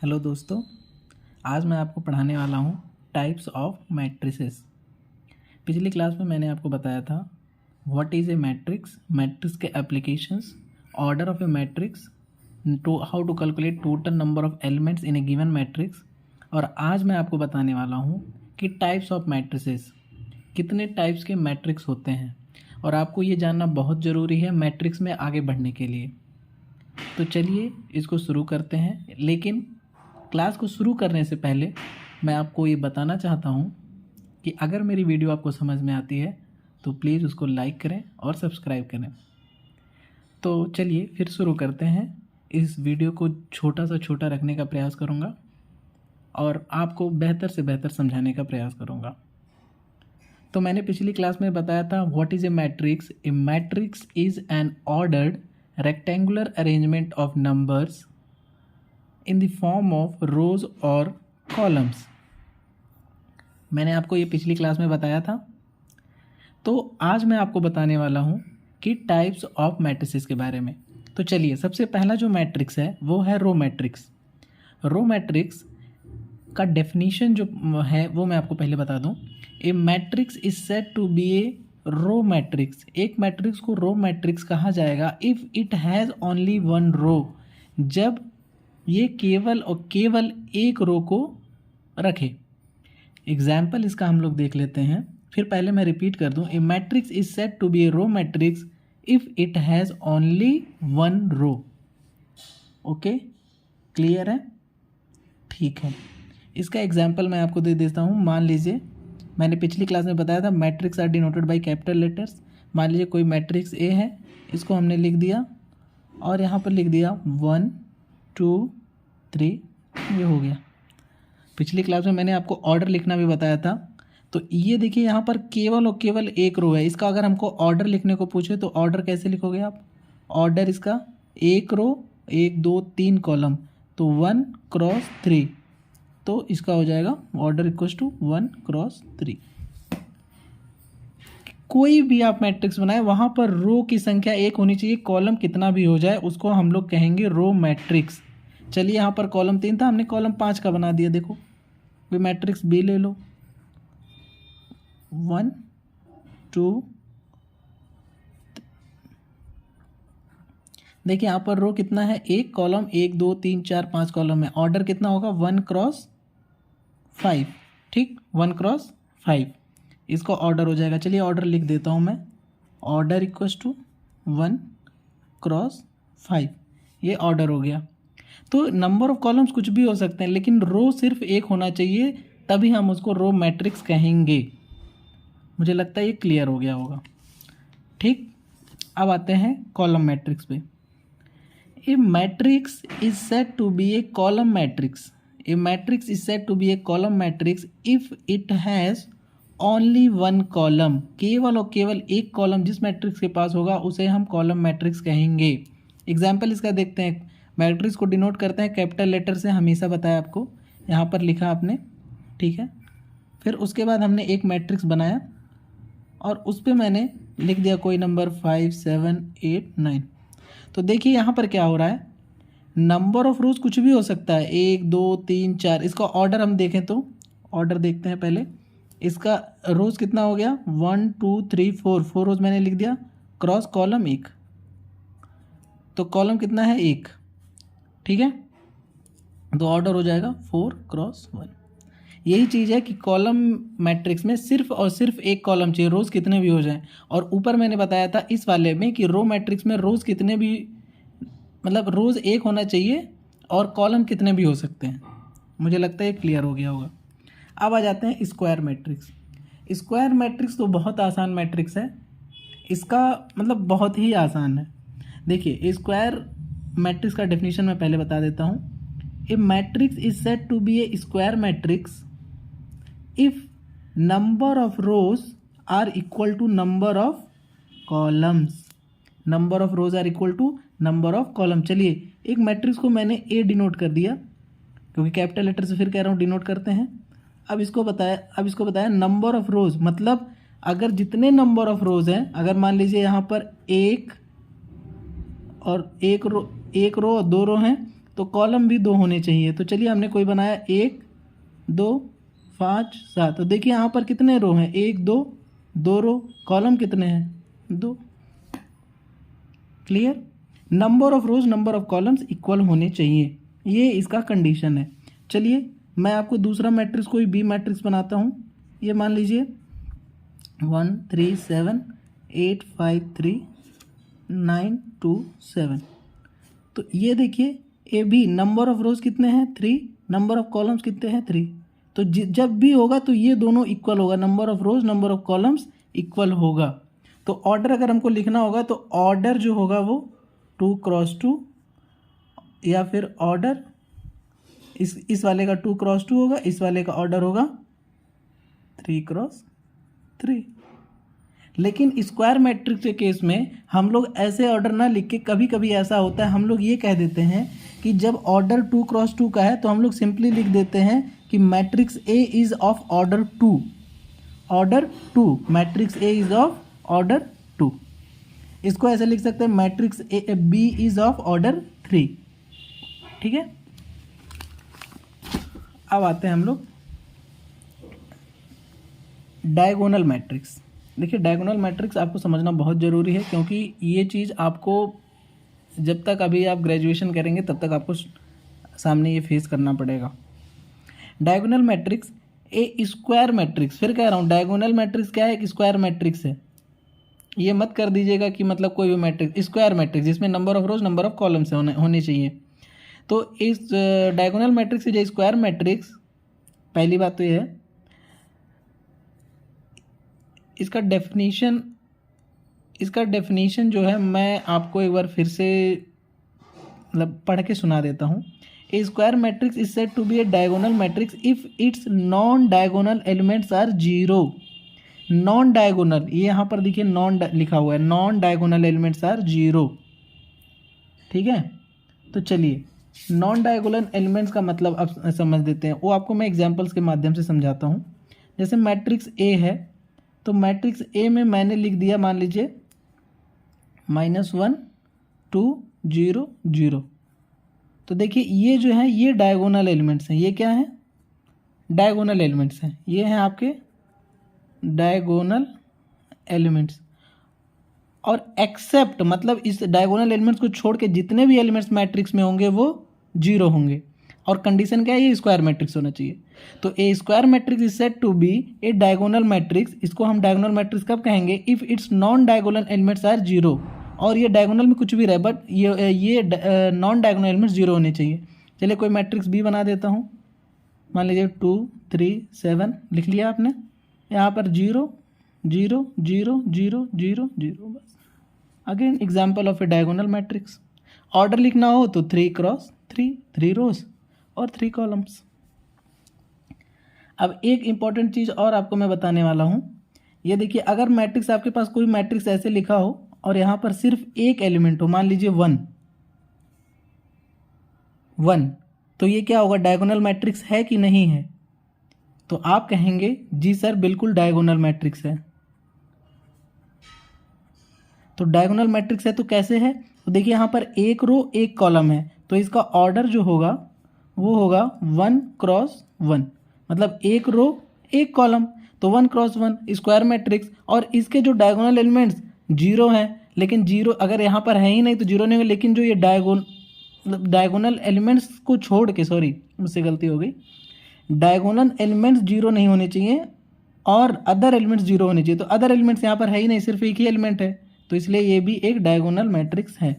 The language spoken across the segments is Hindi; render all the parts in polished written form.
हेलो दोस्तों, आज मैं आपको पढ़ाने वाला हूँ टाइप्स ऑफ मैट्रिसेस। पिछली क्लास में मैंने आपको बताया था what is a matrix, matrix के applications, order of a matrix, to how to calculate total number of elements in a given matrix. और आज मैं आपको बताने वाला हूँ कि टाइप्स ऑफ मैट्रिसेस, कितने टाइप्स के मैट्रिक्स होते हैं। और आपको ये जानना बहुत ज़रूरी है मैट्रिक्स में आगे बढ़ने के लिए। तो चलिए इसको शुरू करते हैं, लेकिन क्लास को शुरू करने से पहले मैं आपको ये बताना चाहता हूँ कि अगर मेरी वीडियो आपको समझ में आती है तो प्लीज़ उसको लाइक करें और सब्सक्राइब करें। तो चलिए फिर शुरू करते हैं। इस वीडियो को छोटा सा छोटा रखने का प्रयास करूँगा और आपको बेहतर से बेहतर समझाने का प्रयास करूँगा। तो मैंने पिछली क्लास में बताया था what is a matrix. A matrix is an ordered rectangular arrangement of numbers in the form of rows or columns। मैंने आपको ये पिछली क्लास में बताया था। तो आज मैं आपको बताने वाला हूँ कि टाइप्स ऑफ मैट्रिसेस के बारे में। तो चलिए, सबसे पहला जो मैट्रिक्स है वो है रो मैट्रिक्स। रो मैट्रिक्स का डेफिनीशन जो है वो मैं आपको पहले बता दूँ। A matrix is said to be a row matrix. एक मैट्रिक्स को रो मैट्रिक्स कहा जाएगा if it has only one row, जब ये केवल और केवल एक रो को रखे। एग्जाम्पल इसका हम लोग देख लेते हैं। फिर पहले मैं रिपीट कर दूं, a matrix is said to be a row matrix if it has only one row. Okay, clear है? ठीक है, इसका एग्जाम्पल मैं आपको दे देता हूँ। मान लीजिए मैंने पिछली क्लास में बताया था matrix are denoted by capital letters. मान लीजिए कोई मैट्रिक्स ए है, इसको हमने लिख दिया और यहाँ पर लिख दिया 1 2 3, ये हो गया। पिछली क्लास में मैंने आपको ऑर्डर लिखना भी बताया था। तो ये देखिए यहाँ पर केवल और केवल एक रो है। इसका अगर हमको ऑर्डर लिखने को पूछे तो ऑर्डर कैसे लिखोगे आप? ऑर्डर इसका एक रो 1 2 3 कॉलम, तो 1 क्रॉस 3, तो इसका हो जाएगा ऑर्डर इक्वल्स टू 1 क्रॉस 3। कोई भी आप मैट्रिक्स बनाए वहाँ पर रो की संख्या एक होनी चाहिए, कॉलम कितना भी हो जाए उसको हम लोग कहेंगे रो मैट्रिक्स। चलिए, यहाँ पर कॉलम 3 था, हमने कॉलम 5 का बना दिया। देखो, कोई मैट्रिक्स बी ले लो, 1 2, देखिए यहाँ पर रो कितना है, एक कॉलम, 1 2 3 4 5 कॉलम है। ऑर्डर कितना होगा? 1 क्रॉस 5। ठीक, 1 क्रॉस 5 इसका ऑर्डर हो जाएगा। चलिए ऑर्डर लिख देता हूँ मैं, ऑर्डर इक्वल्स टू 1 क्रॉस 5, ये ऑर्डर हो गया। तो नंबर ऑफ कॉलम्स कुछ भी हो सकते हैं, लेकिन रो सिर्फ एक होना चाहिए, तभी हम उसको रो मैट्रिक्स कहेंगे। मुझे लगता है ये क्लियर हो गया होगा। ठीक, अब आते हैं कॉलम मैट्रिक्स पे। A matrix is said to be a column matrix. A matrix is said to be a column matrix if it has only one column। केवल और केवल एक कॉलम जिस मैट्रिक्स के पास होगा उसे हम कॉलम मैट्रिक्स कहेंगे। एग्जाम्पल इसका देखते हैं। मैट्रिक्स को डिनोट करते हैं कैपिटल लेटर से, हमेशा बताया आपको, यहाँ पर लिखा आपने, ठीक है। फिर उसके बाद हमने एक मैट्रिक्स बनाया और उस पर मैंने लिख दिया कोई नंबर 5 7 8 9। तो देखिए यहाँ पर क्या हो रहा है, नंबर ऑफ रोज कुछ भी हो सकता है, 1 2 3 4। इसका ऑर्डर हम देखें तो ऑर्डर देखते हैं पहले। इसका रोज कितना हो गया? 1 2 3 4, 4 रोज मैंने लिख दिया, क्रॉस कॉलम 1, तो कॉलम कितना है? 1, ठीक है। तो ऑर्डर हो जाएगा 4 क्रॉस 1। यही चीज़ है कि कॉलम मैट्रिक्स में सिर्फ और सिर्फ एक कॉलम चाहिए, रोज कितने भी हो जाएं। और ऊपर मैंने बताया था इस वाले में कि रो मैट्रिक्स में रोज कितने भी, मतलब रोज़ एक होना चाहिए और कॉलम कितने भी हो सकते हैं। मुझे लगता है ये क्लियर हो गया होगा। अब आ जाते हैं स्क्वायर मैट्रिक्स। स्क्वायर मैट्रिक्स तो बहुत आसान मैट्रिक्स है, इसका मतलब बहुत ही आसान है। देखिए, स्क्वायर मैट्रिक्स का डेफिनेशन मैं पहले बता देता हूँ। A matrix is said to be a square matrix if number of rows are equal to number of columns. Number of rows are equal to number of column. चलिए, एक मैट्रिक्स को मैंने ए डिनोट कर दिया, क्योंकि कैपिटल लेटर से फिर कह रहा हूँ डिनोट करते हैं। अब इसको बताया नंबर ऑफ रोज, मतलब अगर जितने नंबर ऑफ रोज हैं, अगर मान लीजिए यहाँ पर एक रो और 2 रो हैं, तो कॉलम भी 2 होने चाहिए। तो चलिए हमने कोई बनाया 1 2 5 7। तो देखिए यहाँ पर कितने रो हैं, 1 2 रो, कॉलम कितने हैं 2। Clear. Number of rose number of columns equal होने चाहिए, ये इसका कंडीशन है। चलिए मैं आपको दूसरा मैट्रिक्स कोई बी मैट्रिक्स बनाता हूँ। ये मान लीजिए 1 3 7 8 5 3 9 2 7। तो ये देखिए A B number of rows कितने हैं 3, नंबर ऑफ कॉलम्स कितने हैं 3। तो जब भी होगा तो ये दोनों इक्वल होगा, number of rose number of columns equal होगा। तो ऑर्डर अगर हमको लिखना होगा तो ऑर्डर जो होगा वो 2 क्रॉस 2, या फिर ऑर्डर इस वाले का 2 क्रॉस 2 होगा, इस वाले का ऑर्डर होगा 3 क्रॉस 3। लेकिन स्क्वायर मैट्रिक्स के केस में हम लोग ऐसे ऑर्डर ना लिख के, कभी कभी ऐसा होता है हम लोग ये कह देते हैं कि जब ऑर्डर 2 क्रॉस 2 का है तो हम लोग सिंपली लिख देते हैं कि matrix A is of order 2, order 2, matrix A is of order 2। इसको ऐसे लिख सकते हैं matrix A B is of order 3। ठीक है। अब आते हैं हम लोग डायगोनल मैट्रिक्स। देखिए डायगोनल मैट्रिक्स आपको समझना बहुत ज़रूरी है, क्योंकि ये चीज़ आपको जब तक अभी आप ग्रेजुएशन करेंगे तब तक आपको सामने ये फेस करना पड़ेगा। Diagonal matrix A square matrix, फिर कह रहा हूँ डायगोनल मैट्रिक्स क्या है, एक स्क्वायर मैट्रिक्स है। ये मत कर दीजिएगा कि मतलब कोई भी मैट्रिक्स, स्क्वायर मैट्रिक्स जिसमें number of rose number of columns होने चाहिए। तो इस डायगोनल मैट्रिक्स जो स्क्वायर मैट्रिक्स, पहली बात तो ये है इसका डेफिनीशन जो है मैं आपको एक बार फिर से मतलब पढ़ के सुना देता हूँ। A square matrix is said to be a diagonal matrix if its non diagonal elements are 0। Non diagonal, ये यहाँ पर देखिए नॉन लिखा हुआ है, नॉन डायगोनल एलिमेंट्स आर 0। ठीक है। तो चलिए नॉन डायगोनल एलिमेंट्स का मतलब अब समझ देते हैं, वो आपको मैं एग्जांपल्स के माध्यम से समझाता हूँ। जैसे मैट्रिक्स ए है, तो मैट्रिक्स ए में मैंने लिख दिया मान लीजिए -1 2 0 0। तो देखिए ये जो है ये डायगोनल एलिमेंट्स हैं। ये क्या है, डायगोनल एलिमेंट्स हैं। ये हैं आपके डायगोनल एलिमेंट्स। और एक्सेप्ट मतलब इस डायगोनल एलिमेंट्स को छोड़ के जितने भी एलिमेंट्स मैट्रिक्स में होंगे वो 0 होंगे। और कंडीशन क्या है, ये स्क्वायर मैट्रिक्स होना चाहिए। तो a square matrix is said to be a diagonal matrix. इसको हम डायगोनल मैट्रिक्स कब कहेंगे, if its non diagonal elements are 0। और ये डायगोनल में कुछ भी रहे बट ये नॉन डायगोनल एलिमेंट्स 0 होने चाहिए। चलिए कोई मैट्रिक्स बी बना देता हूँ। मान लीजिए 2 3 7 लिख लिया आपने। यहाँ पर 0 0 0 0 0 0 बस। Again example of A diagonal matrix. Order लिखना हो तो 3 क्रॉस 3, 3 रोज और 3 कॉलम्स। अब एक इम्पॉर्टेंट चीज़ और आपको मैं बताने वाला हूँ। ये देखिए अगर मैट्रिक्स आपके पास कोई मैट्रिक्स ऐसे लिखा हो और यहाँ पर सिर्फ एक एलिमेंट हो, मान लीजिए 1 1, तो ये क्या होगा, डायगोनल मैट्रिक्स है कि नहीं है। तो आप कहेंगे जी सर बिल्कुल डायगोनल मैट्रिक्स है। तो डायगोनल मैट्रिक्स है तो कैसे है, तो देखिए यहाँ पर एक रो एक कॉलम है, तो इसका ऑर्डर जो होगा वो होगा 1 क्रॉस 1, मतलब एक रो एक कॉलम, तो 1 क्रॉस 1 स्क्वायर मैट्रिक्स। और इसके जो डायगोनल एलिमेंट्स 0 हैं, लेकिन 0 अगर यहाँ पर है ही नहीं तो 0 नहीं होगा। लेकिन जो ये डायगोनल एलिमेंट्स को छोड़ के, सॉरी मुझसे गलती हो गई, डायगोनल एलिमेंट्स 0 नहीं होने चाहिए और अदर एलिमेंट्स 0 होने चाहिए। तो अदर एलिमेंट्स यहाँ पर है ही नहीं, सिर्फ एक ही एलिमेंट है, तो इसलिए ये भी एक डायगोनल मैट्रिक्स है।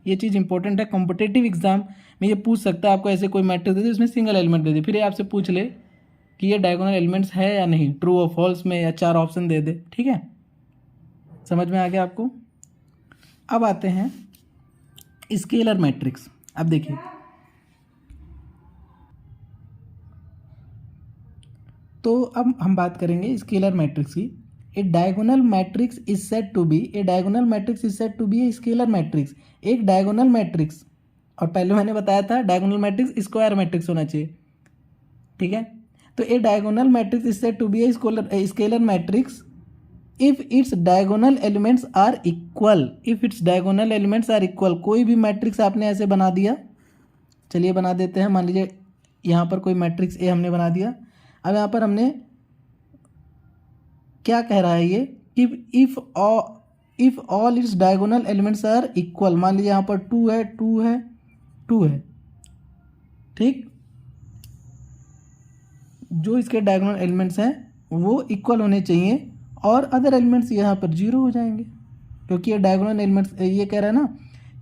ये चीज़ इंपॉर्टेंट है। कॉम्पिटिटिव एग्जाम में ये पूछ सकता है, आपको ऐसे कोई मैट्रिक्स दे दे उसमें सिंगल एलिमेंट दे दे, फिर ये आपसे पूछ ले कि ये डायगोनल एलिमेंट्स है या नहीं, ट्रू और फॉल्स में, या 4 ऑप्शन दे दे। ठीक है, समझ में आ गया आपको। अब आते हैं स्केलर मैट्रिक्स। अब देखिए तो अब हम बात करेंगे स्केलर मैट्रिक्स की। A diagonal matrix is said to be a scalar matrix. एक डायगोनल मैट्रिक्स, और पहले मैंने बताया था डायगोनल मैट्रिक्स स्क्वायर मैट्रिक्स होना चाहिए। ठीक है, तो a diagonal matrix is said to be a scalar matrix if its diagonal elements are equal. If its diagonal elements are equal, कोई भी मैट्रिक्स आपने ऐसे बना दिया चलिए बना देते हैं। मान लीजिए यहाँ पर कोई मैट्रिक्स ए हमने बना दिया। अब यहाँ पर हमने क्या कह रहा है ये कि if all its diagonal elements are equal. मान लीजिए यहाँ पर 2 है, 2 है, 2 है, ठीक। जो इसके डायगोनल एलिमेंट्स हैं वो इक्वल होने चाहिए और अदर एलिमेंट्स यहाँ पर 0 हो जाएंगे, क्योंकि ये डायगोनल एलिमेंट्स, ये कह रहा है ना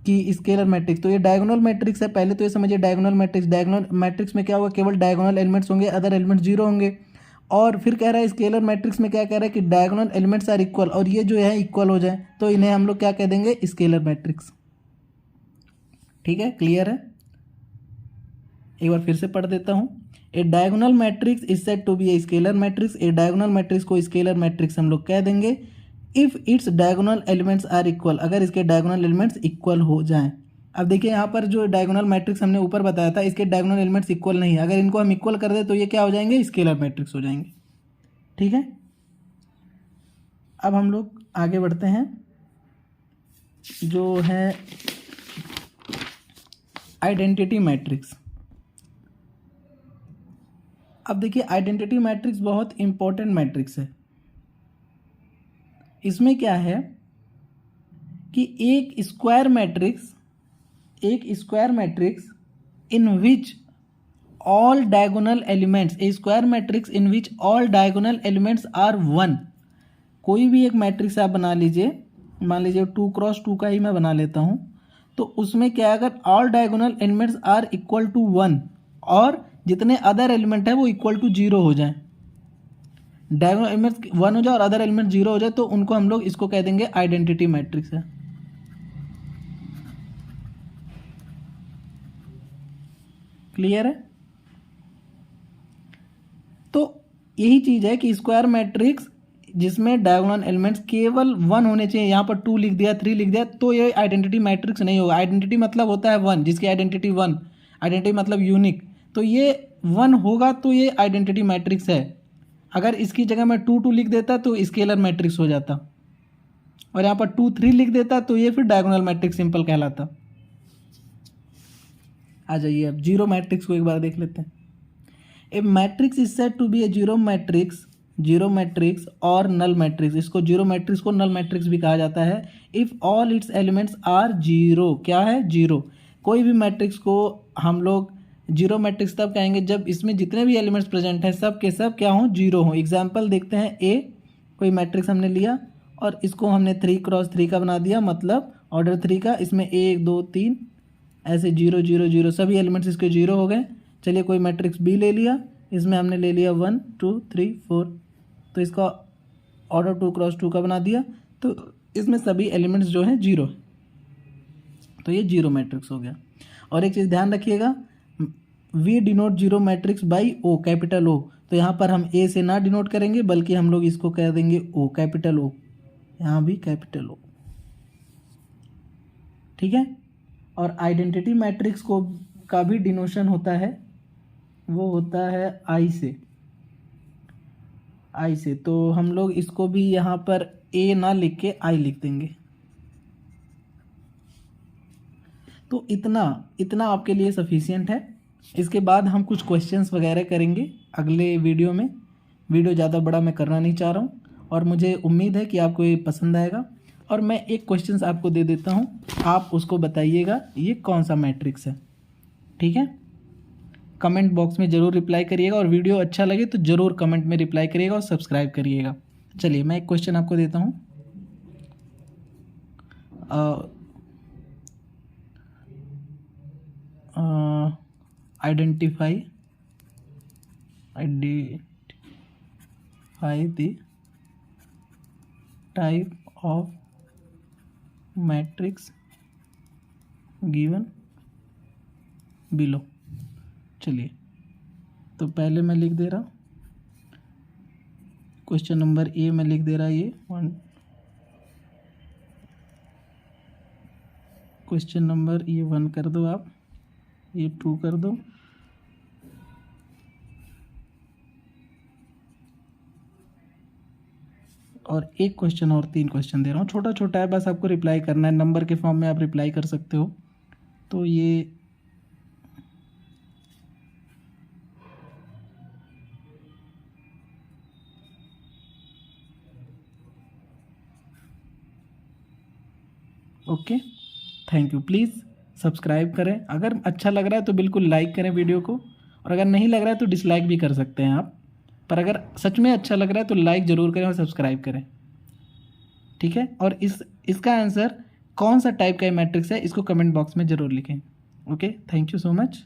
कि स्केलर मैट्रिक्स, तो ये डायगोनल मैट्रिक्स है। पहले तो ये समझिए डायगोनल मैट्रिक्स, डायगोनल मैट्रिक्स में क्या होगा, केवल डायगोनल एलिमेंट्स होंगे, अदर एलिमेंट्स 0 होंगे। और फिर कह रहा है स्केलर मैट्रिक्स में क्या कह रहा है कि डायगोनल एलिमेंट्स आर इक्वल, और ये जो है इक्वल हो जाए तो इन्हें हम लोग क्या कह देंगे, स्केलर मैट्रिक्स। ठीक है, क्लियर है। एक बार फिर से पढ़ देता हूँ। A diagonal matrix is said to be a scalar matrix. A diagonal matrix को स्केलर मैट्रिक्स हम लोग कह देंगे if its diagonal elements are equal, अगर इसके डायगोनल एलिमेंट्स इक्वल हो जाएं। अब देखिए यहाँ पर जो डायगोनल मैट्रिक्स हमने ऊपर बताया था, इसके डायगोनल एलिमेंट्स इक्वल नहीं है। अगर इनको हम इक्वल कर दें तो ये क्या हो जाएंगे, स्केलर मैट्रिक्स हो जाएंगे। ठीक है, अब हम लोग आगे बढ़ते हैं, जो है आइडेंटिटी मैट्रिक्स। अब देखिए आइडेंटिटी मैट्रिक्स बहुत इंपॉर्टेंट मैट्रिक्स है। इसमें क्या है कि एक square matrix in which all diagonal elements, a square matrix in which all diagonal elements are 1। कोई भी एक मैट्रिक्स आप बना लीजिए, मान लीजिए 2x2 का ही मैं बना लेता हूँ, तो उसमें क्या है, अगर all diagonal elements are equal to 1 और जितने अदर एलिमेंट है वो इक्वल टू 0 हो जाए, डायगोनल एलिमेंट्स 1 हो जाए और अदर एलिमेंट 0 हो जाए, तो उनको हम लोग इसको कह देंगे आइडेंटिटी मैट्रिक्स है। क्लियर है। तो यही चीज है कि स्क्वायर मैट्रिक्स जिसमें डायगोनल एलिमेंट्स केवल 1 होने चाहिए, यहाँ पर 2 लिख दिया, 3 लिख दिया, तो ये आइडेंटिटी मैट्रिक्स नहीं होगा। आइडेंटिटी मतलब होता है 1, जिसकी आइडेंटिटी 1, आइडेंटिटी मतलब यूनिक, तो ये 1 होगा तो ये आइडेंटिटी मैट्रिक्स है। अगर इसकी जगह मैं 2 लिख देता तो स्केलर मैट्रिक्स हो जाता, और यहाँ पर 2 3 लिख देता तो ये फिर डायगोनल मैट्रिक्स सिंपल कहलाता। आ जाइए अब जीरो मैट्रिक्स को एक बार देख लेते हैं। A matrix is said to be a zero matrix और नल मैट्रिक्स। इसको जीरो मैट्रिक्स को नल मैट्रिक्स भी कहा जाता है। If all its elements are zero, क्या है, जीरो। कोई भी मैट्रिक्स को हम लोग जीरो मैट्रिक्स तब कहेंगे जब इसमें जितने भी एलिमेंट्स प्रेजेंट हैं सब के सब क्या हों, जीरो हों। एग्जाम्पल देखते हैं, ए कोई मैट्रिक्स हमने लिया और इसको हमने 3x3 का बना दिया, मतलब ऑर्डर 3 का। इसमें 1 2 3 ऐसे 0 0 0 सभी एलिमेंट्स इसके 0 हो गए। चलिए कोई मैट्रिक्स बी ले लिया, इसमें हमने ले लिया 1 2 3 4, तो इसका ऑर्डर 2x2 का बना दिया, तो इसमें सभी एलिमेंट्स जो हैं 0, तो ये जीरो मैट्रिक्स हो गया। और एक चीज़ ध्यान रखिएगा, we denote zero matrix by O, capital O. तो यहाँ पर हम ए से ना डिनोट करेंगे बल्कि हम लोग इसको कह देंगे ओ, कैपिटल ओ, यहाँ भी कैपिटल ओ। ठीक है। और आइडेंटिटी मैट्रिक्स को का भी डिनोशन होता है, वो होता है आई से। तो हम लोग इसको भी यहाँ पर ए ना लिख के आई लिख देंगे। तो इतना आपके लिए सफिशिएंट है। इसके बाद हम कुछ क्वेश्चंस वगैरह करेंगे अगले वीडियो में। वीडियो ज़्यादा बड़ा मैं करना नहीं चाह रहा हूँ, और मुझे उम्मीद है कि आपको ये पसंद आएगा। और मैं एक क्वेश्चंस आपको दे देता हूँ, आप उसको बताइएगा ये कौन सा मैट्रिक्स है। ठीक है, कमेंट बॉक्स में ज़रूर रिप्लाई करिएगा, और वीडियो अच्छा लगे तो ज़रूर कमेंट में रिप्लाई करिएगा और सब्सक्राइब करिएगा। चलिए मैं एक क्वेश्चन आपको देता हूँ। Identify the type of matrix given below. चलिए तो पहले मैं लिख दे रहा हूँ क्वेश्चन नंबर ए में लिख दे रहा, ये 1। क्वेश्चन नंबर ये 1 कर दो आप, ये 2 कर दो, और एक क्वेश्चन और 3 क्वेश्चन दे रहा हूँ। छोटा छोटा है, बस आपको रिप्लाई करना है, नंबर के फॉर्म में आप रिप्लाई कर सकते हो। तो ये okay, thank you. Please subscribe करें, अगर अच्छा लग रहा है तो बिल्कुल लाइक करें वीडियो को, और अगर नहीं लग रहा है तो डिसलाइक भी कर सकते हैं आप, पर अगर सच में अच्छा लग रहा है तो लाइक ज़रूर करें और सब्सक्राइब करें, ठीक है। और इसका आंसर कौन सा टाइप का मैट्रिक्स है इसको कमेंट बॉक्स में ज़रूर लिखें। Okay, thank you so much.